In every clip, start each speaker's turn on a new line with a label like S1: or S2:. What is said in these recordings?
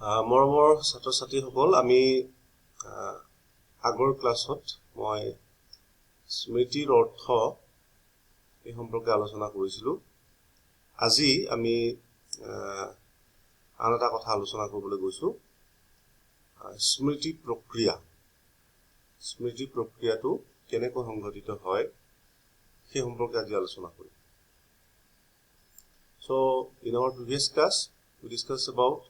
S1: মৰমৰ ছাত্ৰ-ছাত্ৰীসকল আমি আগৰ ক্লাছত মই স্মৃতিৰ অৰ্থ এই সম্পৰ্কে আলোচনা কৰিছিলোঁ। আজি আমি আন এটা কথা আলোচনা কৰিবলৈ গৈছোঁ, স্মৃতি প্ৰক্ৰিয়া। স্মৃতি প্ৰক্ৰিয়াটো কেনেকৈ সংঘটিত হয় সেই সম্পৰ্কে আজি আলোচনা কৰিম। So in our previous class we discussed about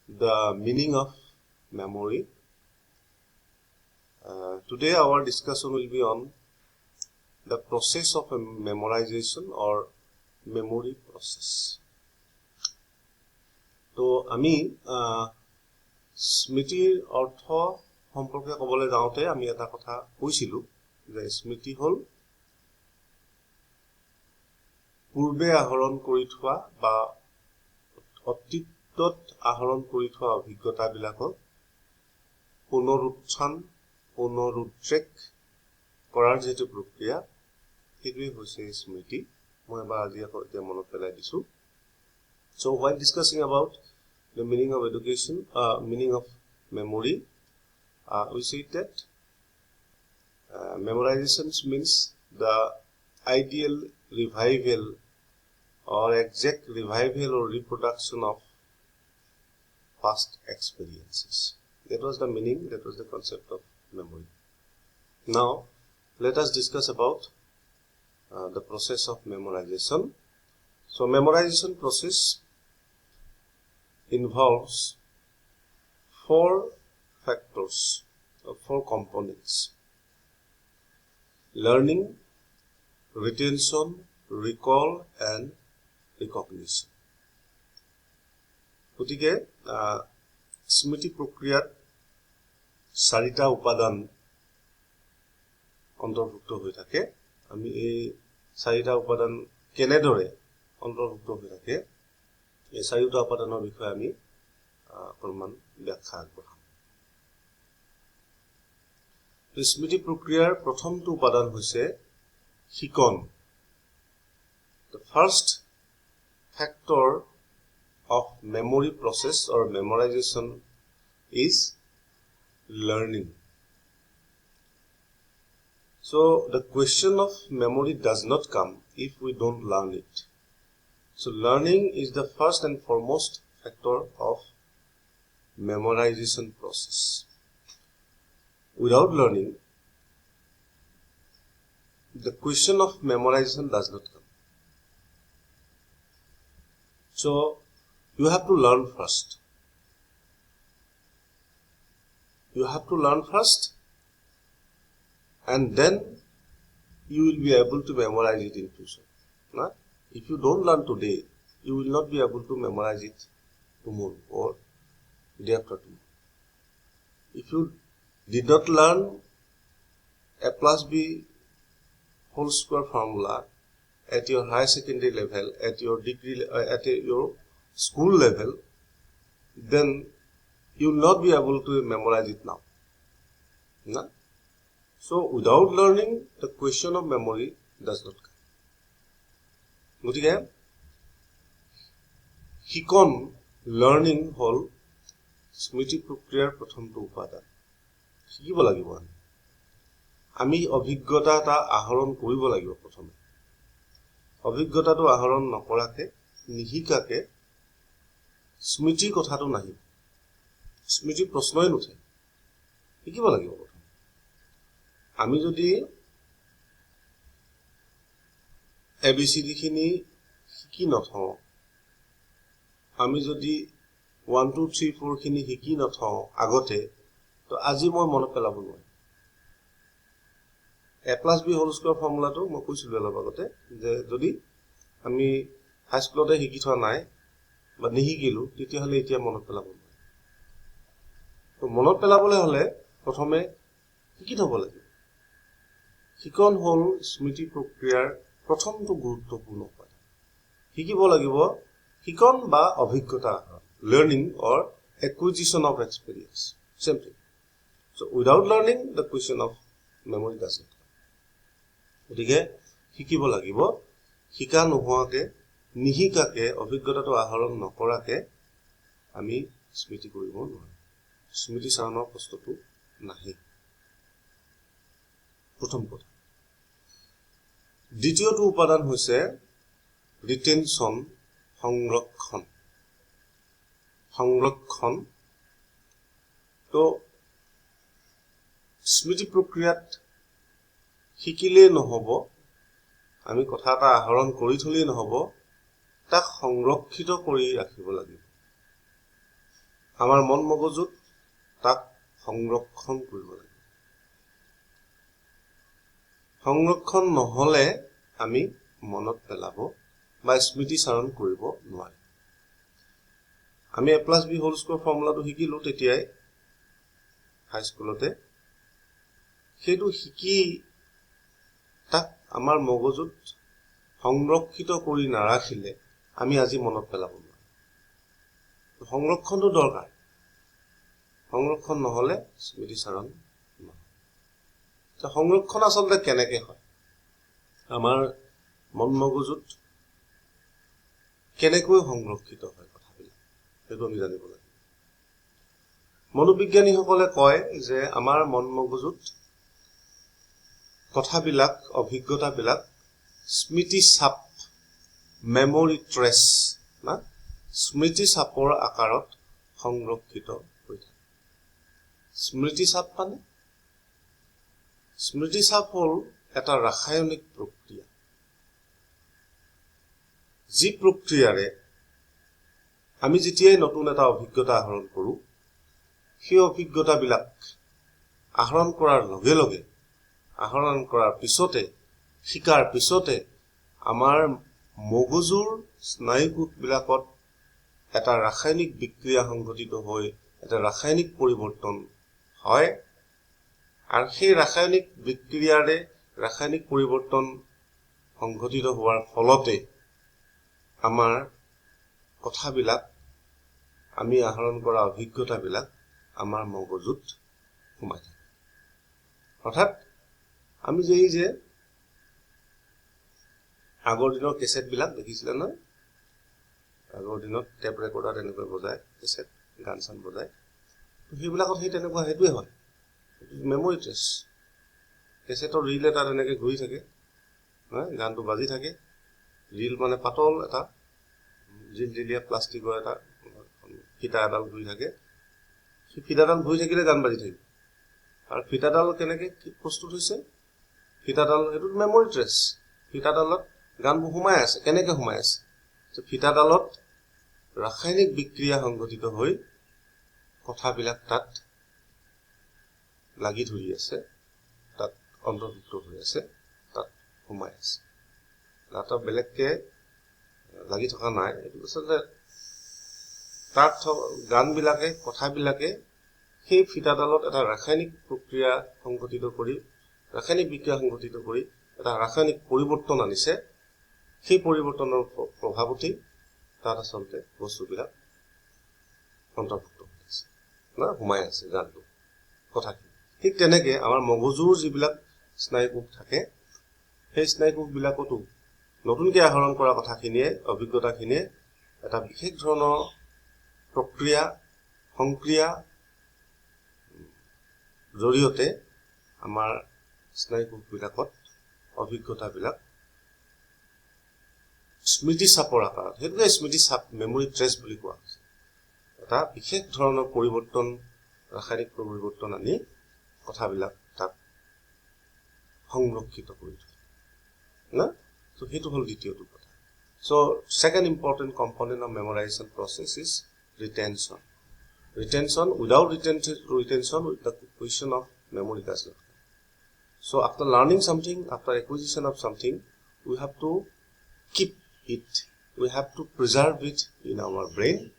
S1: the meaning of memory. Today our discussion will be on the process of memorization or memory process. তো আমি স্মৃতিৰ অৰ্থ সম্পৰ্কে ক'বলৈ যাওঁতে আমি এটা কথা কৈছিলোঁ যে স্মৃতি হ'ল পূৰ্বে আহৰণ কৰি থোৱা বা অতীতত আহৰণ কৰি থোৱা অভিজ্ঞতাবিলাকক পুনৰুদ্ৰেক কৰাৰ যিটো প্ৰক্ৰিয়া সেইটোৱে হৈছে স্মৃতি। মই এবাৰ আজি আকৌ এতিয়া মনত পেলাই দিছোঁ। So while discussing about the meaning of education, meaning of memory, we see that memorization means the ideal revival or exact revival or reproduction of past experiences. That was the meaning, that was the concept of memory. Now, let us discuss about the process of memorization. So, memorization process involves four factors or four components: learning, retention, recall and recognition. গতিকে স্মৃতি প্ৰক্ৰিয়াত চাৰিটা উপাদান অন্তৰ্ভুক্ত হৈ থাকে। আমি এই চাৰিটা উপাদান কেনেদৰে অন্তৰ্ভুক্ত হৈ থাকে এই চাৰিটা উপাদানৰ বিষয়ে আমি অকণমান ব্যাখ্যা আগবঢ়াম। স্মৃতি প্ৰক্ৰিয়াৰ প্ৰথমটো উপাদান হৈছে শিকন। The first factor of memory process or memorization is learning. So the question of memory does not come if we don't learn it. So learning is the first and foremost factor of memorization process. Without learning, the question of memorization does not come. So you have to learn first. You have to learn first, and then you will be able to memorize it in future. Nah? If you don't learn today, you will not be able to memorize it tomorrow or day after tomorrow. If you did not learn a plus b whole square formula at your higher secondary level, at your degree, at your school level, then you will not be able to memorize it now. Nah? So without learning, the question of memory does not come. গতিকে শিকন learning হ'ল স্মৃতি প্ৰক্ৰিয়াৰ প্ৰথমটো উপাদান। শিকিব লাগিব আমি অভিজ্ঞতা এটা আহৰণ কৰিব লাগিব। প্ৰথমে অভিজ্ঞতাটো আহৰণ নকৰাকে নিশিকাকে স্মৃতিৰ কথাটো নাহিব, স্মৃতি প্ৰশ্নই নুঠে। শিকিব লাগিব প্ৰথম। আমি যদি ABCD খিনি শিকি নথওঁ, আমি যদি 1 2 3 4 খিনি শিকি নথওঁ আগতে, তো আজি মই মনত পেলাব নোৱাৰিম। a plus b whole square ফৰ্মুলাটো মই কৈছিলোঁ অলপ আগতে যে যদি আমি হাইস্কুলতে শিকি থোৱা নাই বা নিশিকিলোঁ, তেতিয়াহ'লে এতিয়া মনত পেলাব নোৱাৰিম। তো মনত পেলাবলৈ হ'লে প্ৰথমে শিকি থ'ব লাগিব। শিকন হ'ল স্মৃতি প্ৰক্ৰিয়াৰ প্ৰথমটো গুৰুত্বপূৰ্ণ উপাদান। শিকিব লাগিব শিকন বা অভিজ্ঞতা, learning or acquisition of experience, same thing. So without learning, the question of memory does not come. গতিকে শিকিব লাগিব। শিকা নোহোৱাকে নিশিকাকে অভিজ্ঞতাটো আহৰণ নকৰাকে আমি স্মৃতি কৰিব নোৱাৰে স্মৃতি চাৰণৰ বস্তুটো নাহে প্ৰথম কথা দ্বিতীয়টো উপাদান হৈছে ৰিটেনশন সংৰক্ষণ তো স্মৃতি প্ৰক্ৰিয়াত শিকিলেই নহব আমি কথা এটা আহৰণ কৰি থলেই নহব তাক সংৰক্ষিত কৰি ৰাখিব লাগিব আমাৰ মন মগজুত তাক সংৰক্ষণ কৰিব লাগিব সংৰক্ষণ নহলে আমি মনত পেলাব বা স্মৃতি চাৰণ কৰিব নোৱাৰিম আমি a plus b whole square ফৰ্মুলাটো শিকিলো তেতিয়াই হাই স্কুলতে সেইটো শিকি তাক আমাৰ মগজুত সংৰক্ষিত কৰি নাৰাখিলে আমি আজি মনত পেলাব নোৱাৰিম সংৰক্ষণটো দৰকাৰ সংৰক্ষণ নহলে স্মৃতি চাৰণ নহয় সংৰক্ষণ আচলতে কেনেকৈ হয় আমাৰ মন মগজুত কেনেকৈ সংৰক্ষিত হয় কথাবিলাক সেইটো আমি জানিব লাগিব মনোবিজ্ঞানীসকলে কয় যে আমাৰ মন মগজুত কথাবিলাক অভিজ্ঞতাবিলাক স্মৃতি চাপ মেমৰি ট্ৰেছ না স্মৃতি চাপৰ আকাৰত সংৰক্ষিত হৈ থাকে স্মৃতি চাপ মানে স্মৃতি চাপ হ'ল এটা ৰাসায়নিক প্ৰক্ৰিয়া যি প্ৰক্ৰিয়াৰে আমি যেতিয়াই নতুন এটা অভিজ্ঞতা আহৰণ কৰোঁ সেই অভিজ্ঞতাবিলাক আহৰণ কৰাৰ লগে লগে আহৰণ কৰাৰ পিছতে শিকাৰ পিছতে আমাৰ মগজুৰ স্নায়ুকোষবিলাকত এটা ৰাসায়নিক বিক্ৰিয়া সংঘটিত হৈ এটা ৰাসায়নিক পৰিৱৰ্তন হয় আৰু সেই ৰাসায়নিক বিক্ৰিয়াৰে ৰাসায়নিক পৰিৱৰ্তন সংঘটিত হোৱাৰ ফলতে আমাৰ কথাবিলাক আমি আহৰণ কৰা অভিজ্ঞতাবিলাক আমাৰ মগজুত সোমাই থাকে অৰ্থাৎ আমি যে আগৰ দিনৰ কেছেটবিলাক দেখিছিলে নহয় আগৰ দিনত টেপ ৰেকৰ্ডাৰ তেনেকৈ বজায় কেছেট গান চান বজায় সেইবিলাকত সেই তেনেকুৱা সেইটোৱে হয় মেমৰি ট্ৰেছ কেছেটৰ ৰীল এটা তেনেকৈ ঘূৰি থাকে গানটো বাজি থাকে ৰীল মানে পাতল এটা জিলজিলীয়া প্লাষ্টিকৰ এটা ফিটা এডাল ঘূৰি থাকে সেই ফিটাডাল ঘূৰি থাকিলে গান বাজি থাকিব আৰু ফিটাডাল কেনেকৈ প্ৰস্তুত হৈছে ফিটাডাল সেইটো মেমৰি ট্ৰেছ ফিটাডালত গানবোৰ সোমাই আছে কেনেকৈ সোমাই আছে ফিটাডালত ৰাসায়নিক বিক্ৰিয়া সংঘটিত হৈ কথাবিলাক তাত লাগি ধৰি আছে তাত অন্তৰ্ভুক্ত হৈ আছে তাত সোমাই আছে তাত বেলেগকে লাগি থকা নাই এইটো আচলতে তাত গানবিলাকে কথাবিলাকে সেই ফিটাডালত এটা ৰাসায়নিক প্ৰক্ৰিয়া সংঘটিত কৰি ৰাসায়নিক বিক্ৰিয়া সংঘটিত কৰি এটা ৰাসায়নিক পৰিৱৰ্তন আনিছে সেই পৰিৱৰ্তনৰ প্ৰভাৱতেই তাত আচলতে বস্তুবিলাক অন্তৰ্ভুক্ত হৈ আছে না সোমাই আছে গানটো কথাখিনি ঠিক তেনেকৈ আমাৰ মগজুৰ যিবিলাক স্নায়ুকোষ থাকে সেই স্নায়ুকোষবিলাকতো নতুনকৈ আহৰণ কৰা কথাখিনিয়ে অভিজ্ঞতাখিনিয়ে এটা বিশেষ ধৰণৰ প্ৰক্ৰিয়া সংক্ৰিয়া জৰিয়তে আমাৰ স্নায়ুকোষবিলাকত অভিজ্ঞতাবিলাক স্মৃতি চাপৰ আকাৰত সেইটোকে স্মৃতি চাপ মেমৰি ট্ৰেছ বুলি কোৱা হৈছে এটা বিশেষ ধৰণৰ পৰিৱৰ্তন ৰাসায়নিক পৰিৱৰ্তন আনি কথাবিলাক তাত সংৰক্ষিত কৰি থয় না তো সেইটো হ'ল দ্বিতীয়টো কথা So second important component of memorization process is retention. Without retention, the question of memory does not come. So after learning something, after acquisition of something, we have to keep it. We have to preserve it in our brain.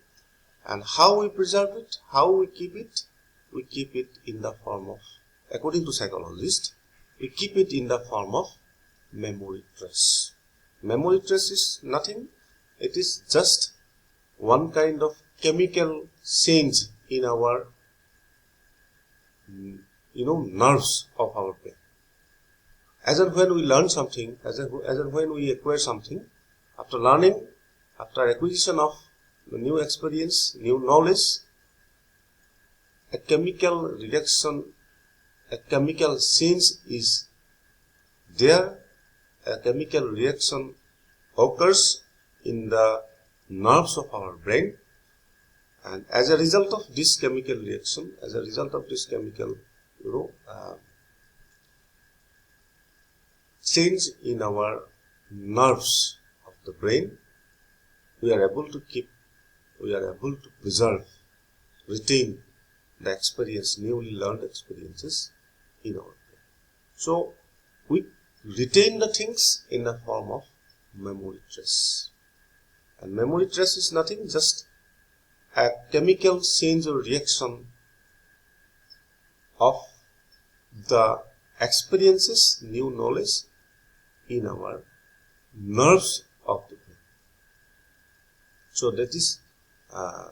S1: And how we preserve it, how we keep it in the form of, according to psychologists, we keep it in the form of memory trace. Memory trace is nothing. It is just one kind of chemical change in our, nerves of our brain. As and when we learn something, as and when we acquire something, after learning, after acquisition of the new experience, new knowledge, a chemical reaction, a chemical change is there, a chemical reaction occurs in the nerves of our brain, and as a result of this chemical reaction, as a result of this chemical change in our nerves of the brain, we are able to preserve, retain the experience, newly learned experiences in our brain. So we retain the things in the form of memory trace. And memory trace is nothing, just a chemical change or reaction of the experiences, new knowledge in our nerves of the brain. So that is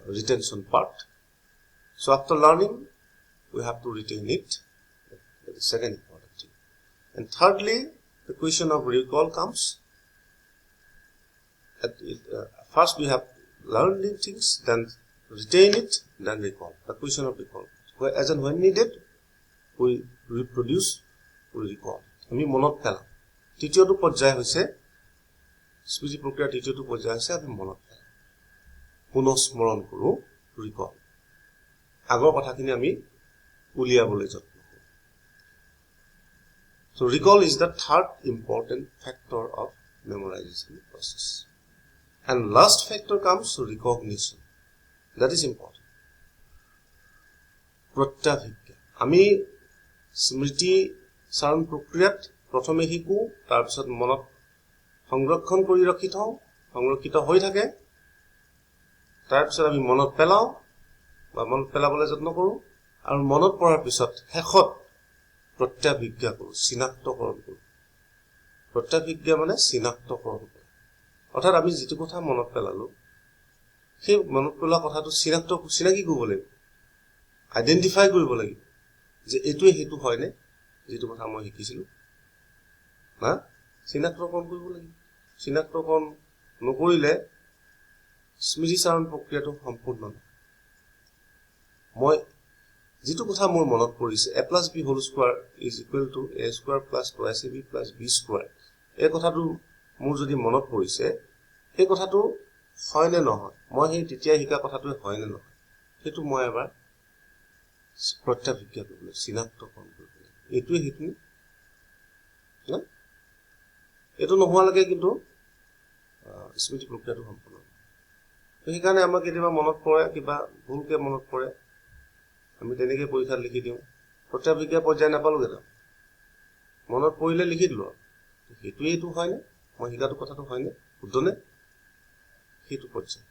S1: retention part. So after learning, we have to retain it. That is second important thing. And thirdly, the question of recall comes. First we have learned things, then retain it, then recall. The question of recall. As and when needed, we reproduce, we recall. আমি মনত পেলাম। তৃতীয়টো পৰ্যায় হৈছে স্মৃতি প্ৰক্ৰিয়াৰ তৃতীয়টো পৰ্যায় হৈছে আমি মনত পেলাম, পুনঃস্মৰণ কৰোঁ, recall। আগৰ কথাখিনি আমি উলিয়াবলৈ যত্ন কৰোঁ। So recall is the third important factor of memorization process. And last factor comes recognition. That is important. প্ৰত্যাভিজ্ঞা। আমি স্মৃতি চাৰণ প্ৰক্ৰিয়াত প্ৰথমে শিকো, তাৰপিছত মনত সংৰক্ষণ কৰি ৰাখি থওঁ, সংৰক্ষিত হৈ থাকে, তাৰপিছত আমি মনত পেলাওঁ বা মনত পেলাবলৈ যত্ন কৰোঁ, আৰু মনত পৰাৰ পিছত শেষত প্ৰত্যাভিজ্ঞা কৰোঁ, চিনাক্তকৰণ কৰোঁ। প্ৰত্যাভিজ্ঞা মানে চিনাক্তকৰণ কৰোঁ। অৰ্থাৎ আমি যিটো কথা মনত পেলালো, সেই মনত পেলোৱা কথাটো চিনাকি কৰিব লাগিব, আইডেণ্টিফাই কৰিব লাগিব যে এইটোৱে সেইটো হয়নে যিটো কথা মই শিকিছিলোঁ না। চিনাক্তকৰণ কৰিব লাগিব। চিনাক্তকৰণ নকৰিলে স্মৃতিচাৰণ প্ৰক্ৰিয়াটো সম্পূৰ্ণ নহয়। মই যিটো কথা মোৰ মনত পৰিছে, a plus b whole square is equal to a square plus twice ab plus b square, এই কথাটো মোৰ যদি মনত পৰিছে, সেই কথাটো হয় নে নহয়, মই সেই তেতিয়া শিকা কথাটোৱে হয় নে নহয়, সেইটো মই এবাৰ প্ৰত্যাভিজ্ঞা কৰিব লাগিব, চিনাক্তকৰণ কৰিব লাগিব। এইটোৱে সেইটো না, এইটো নোহোৱালৈকে কিন্তু স্মৃতি প্ৰক্ৰিয়াটো সম্পূৰ্ণ নহয়। সেইকাৰণে আমাক কেতিয়াবা মনত পৰে, কিবা ভুলকে মনত পৰে, আমি তেনেকৈ পৰীক্ষাত লিখি দিওঁ, প্ৰত্যাভিজ্ঞা পৰ্যায় নাপালোগৈ, তাৰ মনত পৰিলে লিখি দিলোঁ আৰু সেইটোৱেইটো হয়নে, মই শিকাটো কথাটো হয়নে, শুদ্ধনে, সেইটো পৰ্যায়,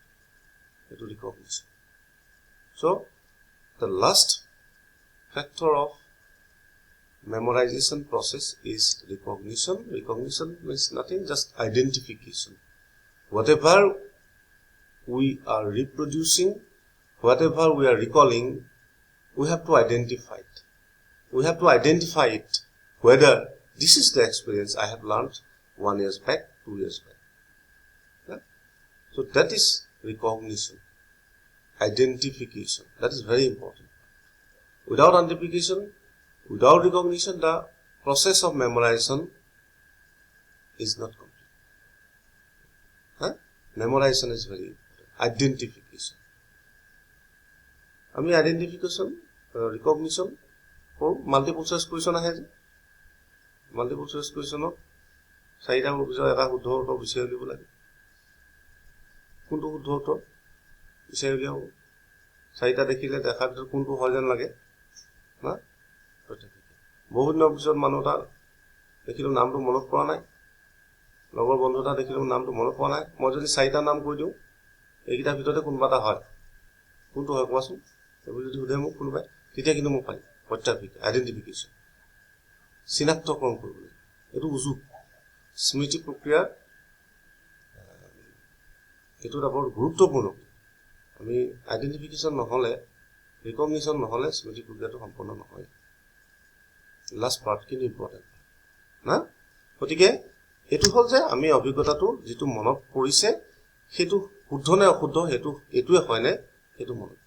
S1: সেইটো recognition. So' the last factor of memorization process is recognition. Recognition means nothing, just identification. Whatever we are reproducing, whatever we are recalling, we have to identify it. We have to identify it, whether this is the experience I have learned 1 year back, 2 years back. Yeah? So that is recognition, identification. That is very important. Without identification, without recognition, the process of memorization is not complete. Huh? Memorization is very important. Identification. আমি identification, recognition কৰোঁ। Multiple choice question আহে যে, multiple choice কুৱেশ্যনত 4টা পিছত এটা শুদ্ধ উত্তৰ বিচাৰি উলিয়াব লাগে। কোনটো শুদ্ধ উত্তৰ বিচাৰি উলিয়াব, 4টা দেখিলে দেখাৰ পিছত কোনটো হয় যেন লাগে না। বহুত দিনৰ পিছত মানুহ এটা দেখিলোঁ, নামটো মনত পৰা নাই, লগৰ বন্ধু এটা দেখিলোঁ, নামটো মনত পৰা নাই, মই যদি 4টা নাম কৈ দিওঁ, এইকেইটাৰ ভিতৰতে কোনোবা এটা হয়, কোনটো হয় কোৱাচোন, এইবোৰ যদি সোধে মোক কোনোবাই, তেতিয়া কিন্তু মোক পাৰিম। প্ৰত্যাভিজ্ঞা, আইডেণ্টিফিকেশ্যন, চিনাক্তকৰণ কৰিব লাগিব। এইটো উজু স্মৃতি প্ৰক্ৰিয়াৰ, এইটো এটা বৰ গুৰুত্বপূৰ্ণ। আমি আইডেণ্টিফিকেশ্যন নহ'লে, ৰিকগনিশ্যন নহ'লে স্মৃতি প্ৰক্ৰিয়াটো সম্পূৰ্ণ নহয়। লাষ্ট পাৰ্ট কিন্তু ইম্পৰ্টেণ্ট না। গতিকে এইটো হ'ল যে আমি অভিজ্ঞতাটো যিটো মনত পৰিছে, সেইটো শুদ্ধ নে অশুদ্ধ, সেইটো এইটোৱে হয়নে, সেইটো মনত